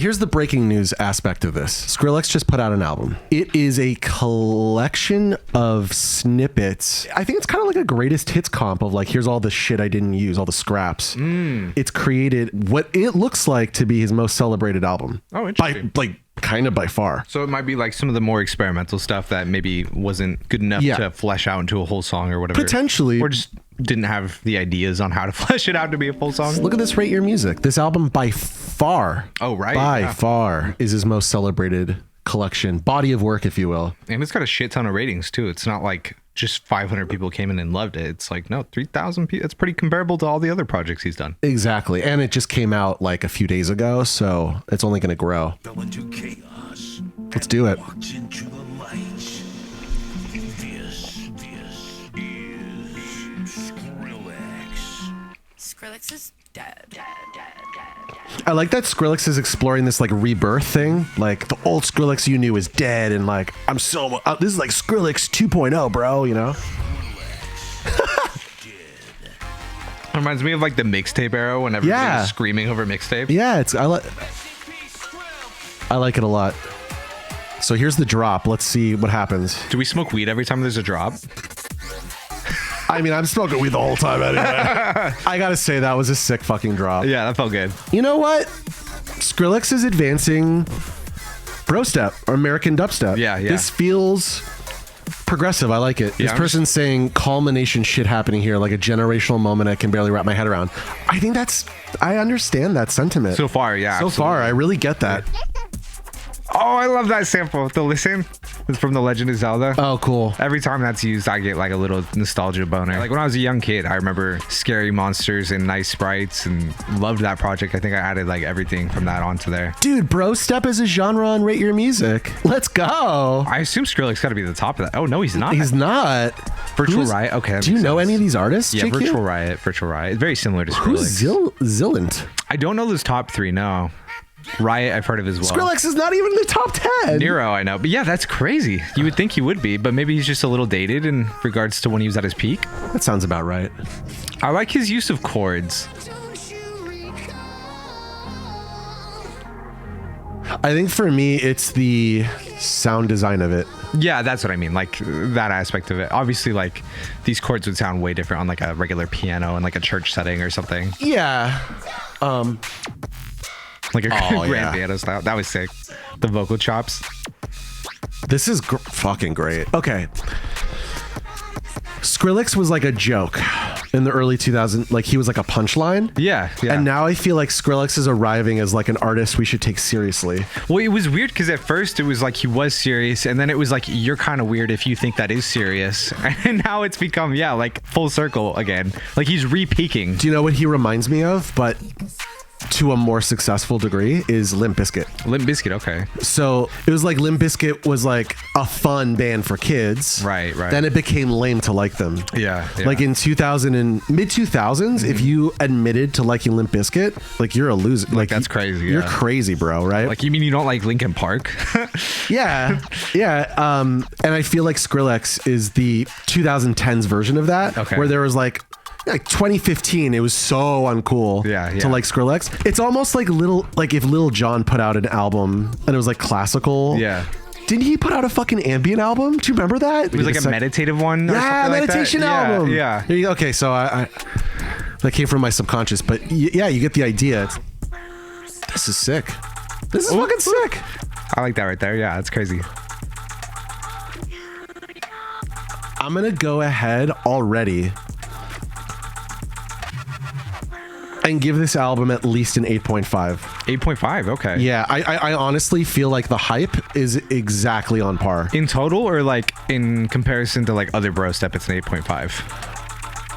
here's the breaking news aspect of this. Skrillex just put out an album. It is a collection of snippets. I think it's kind of like a greatest hits comp of like, here's all the shit I didn't use, all the scraps. It's created what it looks like to be his most celebrated album. Oh, interesting. Kind of by far. So it might be like some of the more experimental stuff that maybe wasn't good enough to flesh out into a whole song or whatever. Potentially. Or just didn't have the ideas on how to flesh it out to be a full song. Look at this Rate Your Music. This album by far, far is his most celebrated collection, body of work, if you will. And it's got a shit ton of ratings too. It's not like just 500 people came in and loved it. It's like, no, 3,000 people. It's pretty comparable to all the other projects he's done. Exactly. And it just came out like a few days ago, so it's only going to grow. Let's do it. Skrillex is dead. I like that Skrillex is exploring this like rebirth thing. Like the old Skrillex you knew is dead, and like this is like Skrillex 2.0, bro. You know. Reminds me of like the mixtape era when everybody was screaming over mixtape. Yeah, I like it a lot. So here's the drop. Let's see what happens. Do we smoke weed every time there's a drop? I mean, I'm smoking weed the whole time anyway. I gotta say, that was a sick fucking drop. Yeah, that felt good. You know what? Skrillex is advancing bro step or American dubstep. Yeah. This feels progressive. I like it. This person's saying culmination shit happening here, like a generational moment I can barely wrap my head around. I understand that sentiment. So far, yeah. So far, I really get that. Oh, I love that sample. The Listen. It's from The Legend of Zelda. Oh, cool. Every time that's used, I get like a little nostalgia boner. Like when I was a young kid, I remember scary monsters and nice sprites and loved that project. I think I added like everything from that onto there. Dude, bro step is a genre on Rate Your Music. Let's go. I assume Skrillex got to be the top of that. Oh, no, he's not. He's not. Virtual Riot. Okay. Do you know any of these artists? Yeah, JQ? Virtual Riot. It's very similar to Skrillex. Who's Zillant? I don't know those top three, no. Riot, I've heard of as well. Skrillex is not even in the top 10. Nero, I know. But yeah, that's crazy. You would think he would be, but maybe he's just a little dated in regards to when he was at his peak. That sounds about right. I like his use of chords. I think for me, it's the sound design of it. Yeah, that's what I mean. Like that aspect of it. Obviously, like these chords would sound way different on like a regular piano in like a church setting or something. Yeah. Like a grand piano style. That was sick. The vocal chops. This is fucking great. Okay. Skrillex was like a joke in the early 2000s. Like he was like a punchline. Yeah. And now I feel like Skrillex is arriving as like an artist we should take seriously. Well, it was weird because at first it was like he was serious, and then it was like you're kind of weird if you think that is serious. And now it's become like full circle again. Like he's re-peaking. Do you know what he reminds me of? But to a more successful degree is Limp Bizkit. Limp Bizkit, okay. So it was like Limp Bizkit was like a fun band for kids. Right. Then it became lame to like them. Yeah. Like in 2000 and mid 2000s, if you admitted to liking Limp Bizkit, like you're a loser. Like that's crazy. You're crazy, bro. Right? Like you mean you don't like Linkin Park? Yeah. And I feel like Skrillex is the 2010s version of that. Okay. Where there was like 2015, it was so uncool to like Skrillex. It's almost like if Lil Jon put out an album and it was like classical. Yeah. Didn't he put out a fucking ambient album? Do you remember that? It was like a meditative one. Yeah, meditation album. Yeah. Okay, so I that came from my subconscious, but yeah, you get the idea. This is sick. This is fucking sick. I like that right there. Yeah, that's crazy. I'm gonna go ahead already and give this album at least an 8.5. 8.5, okay. Yeah, I honestly feel like the hype is exactly on par. In total or like in comparison to like other bro step, it's an 8.5?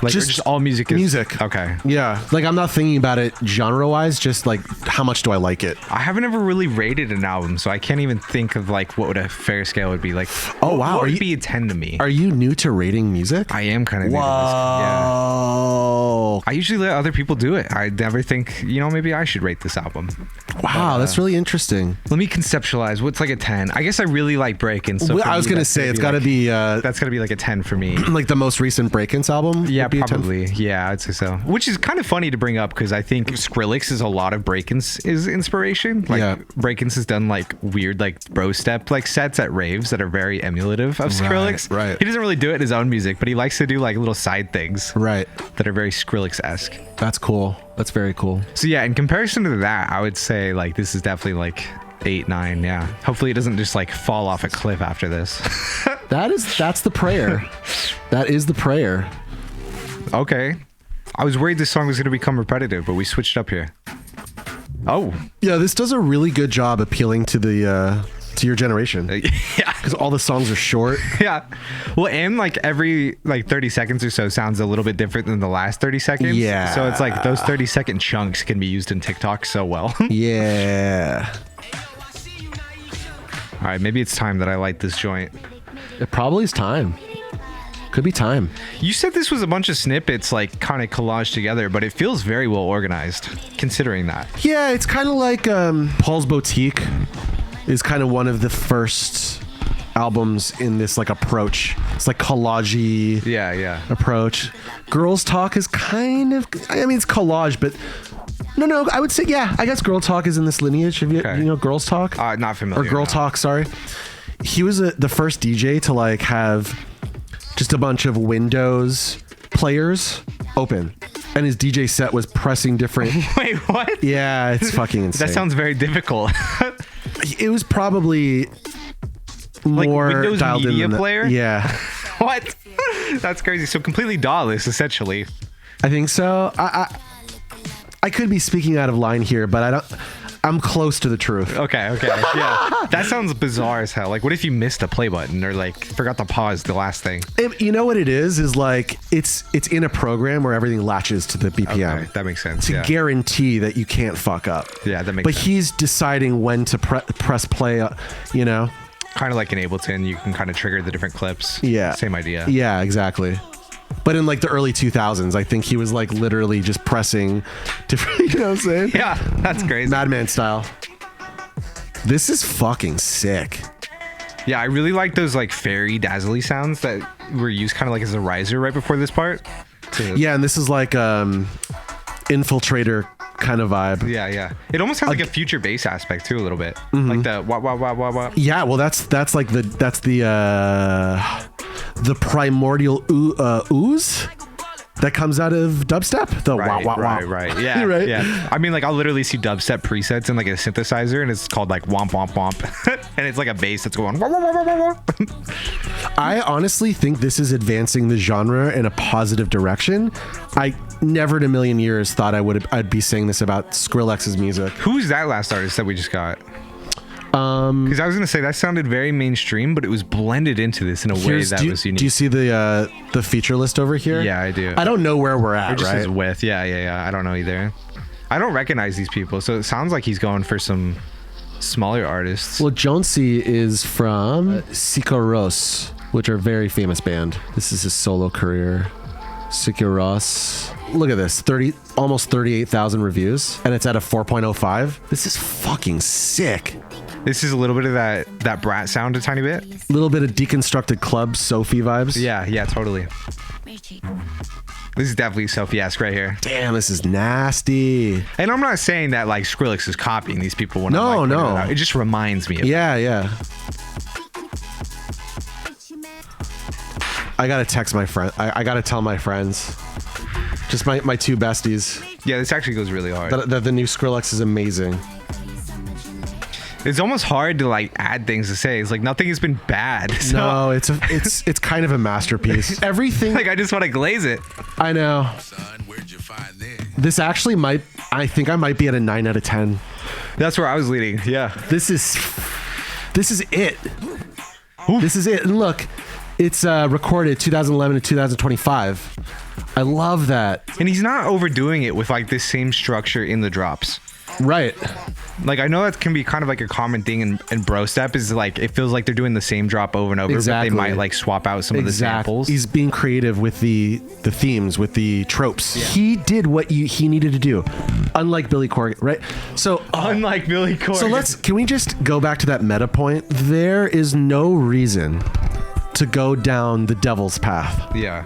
Like just all music is... Music. Okay. Yeah. Like I'm not thinking about it genre-wise, just like how much do I like it? I haven't ever really rated an album, so I can't even think of like what would a fair scale would be. Like, oh wow, what would be a 10 to me? Are you new to rating music? I am kind of new to this. Yeah. I usually let other people do it. I never think, maybe I should rate this album. Wow, that's really interesting. Let me conceptualize. What's like a 10? I guess I really like Break-Ins. So I was going to say, it's got to be... that's got to be like a 10 for me. Like the most recent Break-Ins album? Yeah, Yeah, be a 10. probably. Yeah, I'd say so. Which is kind of funny to bring up because I think Skrillex is a lot of Breakins' inspiration. Like Yeah. Breakins has done like weird like bro step like sets at raves that are very emulative of Skrillex. Right. He doesn't really do it in his own music, but he likes to do like little side things. Right. That are very Skrillex-esque. That's cool. That's very cool. So yeah, in comparison to that, I would say like this is definitely like 8, 9. Yeah. Hopefully it doesn't just like fall off a cliff after this. That's the prayer. That is the prayer. Okay. I was worried this song was going to become repetitive, but we switched up here. Oh. Yeah, this does a really good job appealing to the to your generation. Yeah. Because all the songs are short. Yeah. Well, and like every like 30 seconds or so sounds a little bit different than the last 30 seconds. Yeah. So it's like those 30-second chunks can be used in TikTok so well. Yeah. All right, maybe it's time that I light this joint. It probably is time. Could be time. You said this was a bunch of snippets like kind of collaged together, but it feels very well organized considering that. Yeah, it's kind of like Paul's Boutique is kind of one of the first albums in this like approach. It's like collage-y Yeah. approach. Girls Talk is kind of, I mean, it's collage, but no, I would say, yeah, I guess Girl Talk is in this lineage. Have you, Okay. you know, Girls Talk? Not familiar. Or Girl no. Talk, sorry. He was the first DJ to like have just a bunch of Windows players open. And his DJ set was pressing different. Wait, what? Yeah, it's fucking insane. That sounds very difficult. It was probably more Windows dialed in Media than that. Player? Yeah, What? That's crazy. So completely DAWless, essentially. I think so. I could be speaking out of line here, but I'm close to the truth. Okay. Yeah. That sounds bizarre as hell. Like, what if you missed a play button or like forgot to pause the last thing? You know what it is like it's in a program where everything latches to the BPM. Okay, that makes sense. To Yeah. guarantee that you can't fuck up. Yeah, that makes But sense. he's deciding when to press play, you know? Kind of like in Ableton, you can kind of trigger the different clips. Yeah. Same idea. Yeah, exactly. But in like the early 2000s, I think he was like literally just pressing different, you know what I'm saying? Yeah, that's crazy. Madman style. This is fucking sick. Yeah, I really like those like fairy dazzly sounds that were used kind of like as a riser right before this part. Yeah, and this is like infiltrator kind of vibe. Yeah. It almost has like a future bass aspect too, a little bit. Mm-hmm. Like the wah wah wah wah wah. Yeah, well that's like the primordial ooze that comes out of dubstep. The wah wah wah. Right. Yeah. Right? Yeah. I mean, like I'll literally see dubstep presets in like a synthesizer, and it's called like womp womp womp, and it's like a bass that's going wah wah wah wah wah. I honestly think this is advancing the genre in a positive direction. I never in a million years thought I'd be saying this about Skrillex's music. Who's that last artist that we just got? Because I was gonna say that sounded very mainstream, but it was blended into this in a way that was unique. Do you see the feature list over here? Yeah, I do. I don't know where we're at, It just right? says with. Yeah. I don't know either. I don't recognize these people, so it sounds like he's going for some smaller artists. Well, Jonesy is from Sikoros, which are a very famous band. This is his solo career. Sikoros. Look at this, almost 38,000 reviews, and it's at a 4.05. This is fucking sick. This is a little bit of that Brat sound, a tiny bit. A little bit of deconstructed club Sophie vibes. Yeah, totally. This is definitely Sophie-esque right here. Damn, this is nasty. And I'm not saying that like Skrillex is copying these people when No, I'm like, no. putting it out. It just reminds me of Yeah. I gotta text my friend. I gotta tell my friends. Just my two besties. Yeah, this actually goes really hard. That the new Skrillex is amazing. It's almost hard to like add things to say. It's like nothing has been bad. So, No, it's kind of a masterpiece. Everything. like I just want to glaze it. I know. This actually I think I might be at a 9 out of 10. That's where I was leading. Yeah. This is it. This is it. And look, it's recorded 2011 to 2025. I love that. And he's not overdoing it with like this same structure in the drops. Right. Like I know that can be kind of like a common thing in bro step is like it feels like they're doing the same drop over and over, Exactly. but they might like swap out some of the samples. He's being creative with the themes, with the tropes. Yeah. He did what he needed to do, unlike Billy Corgan, right? So unlike Billy Corgan. So can we just go back to that meta point? There is no reason to go down the devil's path. Yeah.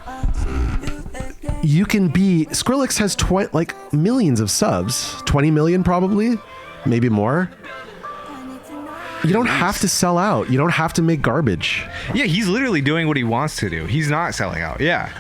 you can be Skrillex has like millions of subs, 20 million probably, maybe more. You don't have to sell out. You don't have to make garbage. Yeah, he's literally doing what he wants to do. He's not selling out. Yeah.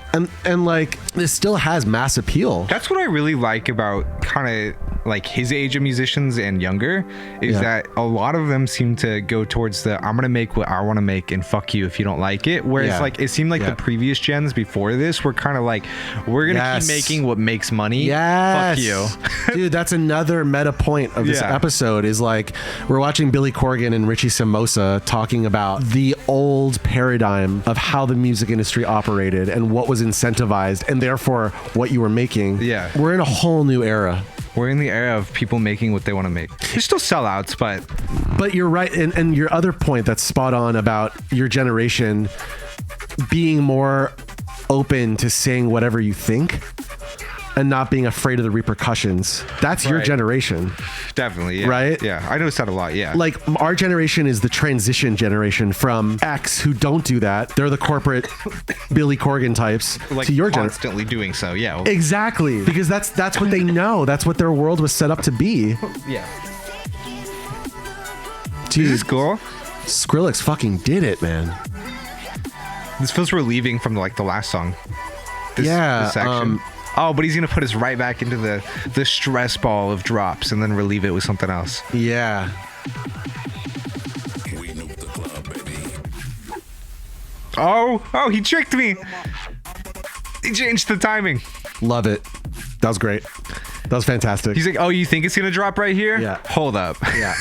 And like this still has mass appeal. That's what I really like about kind of like his age of musicians and younger is that a lot of them seem to go towards the I'm gonna make what I want to make and fuck you if you don't like it. Whereas like it seemed like the previous gens before this were kind of like we're gonna keep making what makes money. Fuck you. Dude, that's another meta point of this episode is like we're watching Billy Corgan and Richie Samosa talking about the old paradigm of how the music industry operated and what was incentivized and therefore what you were making. Yeah. We're in a whole new era. We're in the era of people making what they want to make. There's still sellouts, but you're right. And your other point that's spot on about your generation being more open to saying whatever you think and not being afraid of the repercussions. That's your generation. Definitely. Yeah. Right? Yeah. I noticed that a lot. Yeah. Like our generation is the transition generation from X who don't do that. They're the corporate Billy Corgan types like to your generation. Constantly doing so. Yeah. Exactly. Because that's what they know. That's what their world was set up to be. Yeah. Dude, this is cool. Skrillex fucking did it, man. This feels relieving from like the last song. This section. Oh, but he's gonna put us right back into the stress ball of drops and then relieve it with something else. Yeah. Oh, he tricked me. He changed the timing. Love it. That was great. That was fantastic. He's like, oh, you think it's gonna drop right here? Yeah. Hold up. Yeah.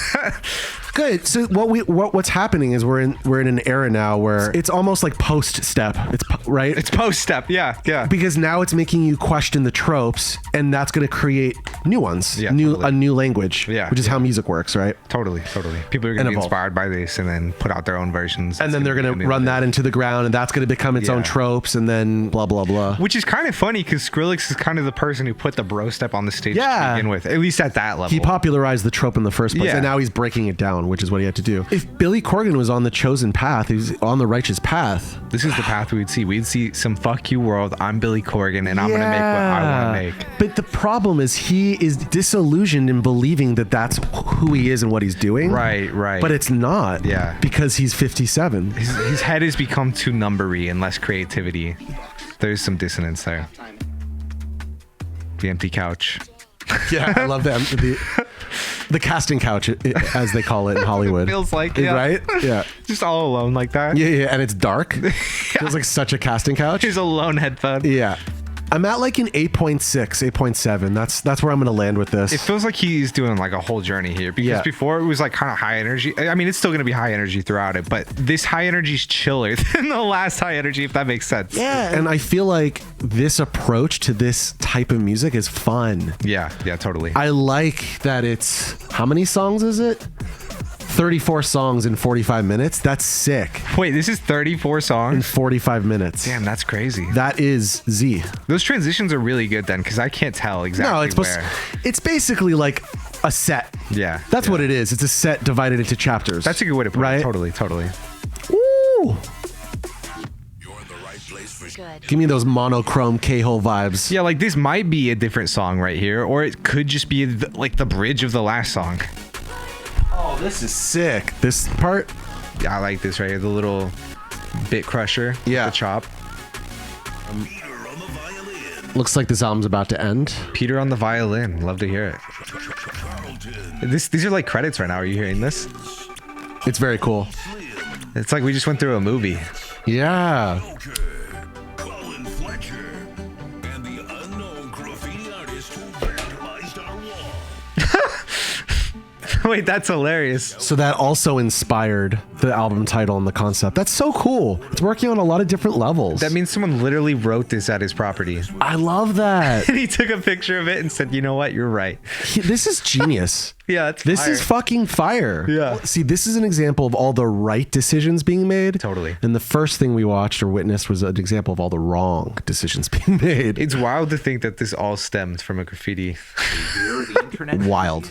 Good. So what's happening is we're in an era now where it's almost like post step. It's right. It's post step. Yeah. Yeah. Because now it's making you question the tropes, and that's going to create new ones. Yeah. A new language. Yeah. Which is how music works, right? Totally. People are going to be inspired by this and then put out their own versions. And then they're going to run that into the ground, and that's going to become its own tropes, and then blah blah blah. Which is kind of funny because Skrillex is kind of the person who put the bro step on the stage to begin with, at least at that level. He popularized the trope in the first place, and now he's breaking it down, which is what he had to do. If Billy Corgan was on the chosen path, he was on the righteous path. This is the path we would see. We'd see some fuck you world. I'm Billy Corgan, and I'm going to make what I want to make. But the problem is he is disillusioned in believing that that's who he is and what he's doing. Right. But it's not. Yeah. Because he's 57. His head has become too numbery and less creativity. There's some dissonance there. The empty couch. Yeah, I love that. The casting couch, as they call it in Hollywood. Feels like, right? Yeah. Just all alone like that. Yeah, and it's dark. Feels like such a casting couch. Here's a lone headphone. Yeah. I'm at like an 8.6, 8.7. That's where I'm going to land with this. It feels like he's doing like a whole journey here because before it was like kind of high energy. I mean, it's still going to be high energy throughout it, but this high energy is chiller than the last high energy, if that makes sense. Yeah. And I feel like this approach to this type of music is fun. Yeah, totally. I like that it's, how many songs is it? 34 songs in 45 minutes. That's sick. Wait, this is 34 songs? In 45 minutes. Damn, that's crazy. That is Z. Those transitions are really good then, because I can't tell exactly where. It's basically like a set. Yeah. That's what it is. It's a set divided into chapters. That's a good way to put it. Totally. Woo! Good. Give me those monochrome K-hole vibes. Yeah, like this might be a different song right here, or it could just be like the bridge of the last song. Oh, this is sick. This part? Yeah, I like this right here. The little bit crusher. Yeah. The chop. Looks like this album's about to end. Peter on the violin. Love to hear it. These are like credits right now. Are you hearing this? It's very cool. It's like we just went through a movie. Yeah. Wait, that's hilarious. So that also inspired the album title and the concept. That's so cool. It's working on a lot of different levels. That means someone literally wrote this at his property. I love that. And he took a picture of it and said, you know what? You're right. This is genius. Yeah, this is fucking fire. Yeah. See, this is an example of all the right decisions being made. Totally. And the first thing we watched or witnessed was an example of all the wrong decisions being made. It's wild to think that this all stemmed from a graffiti. Wild.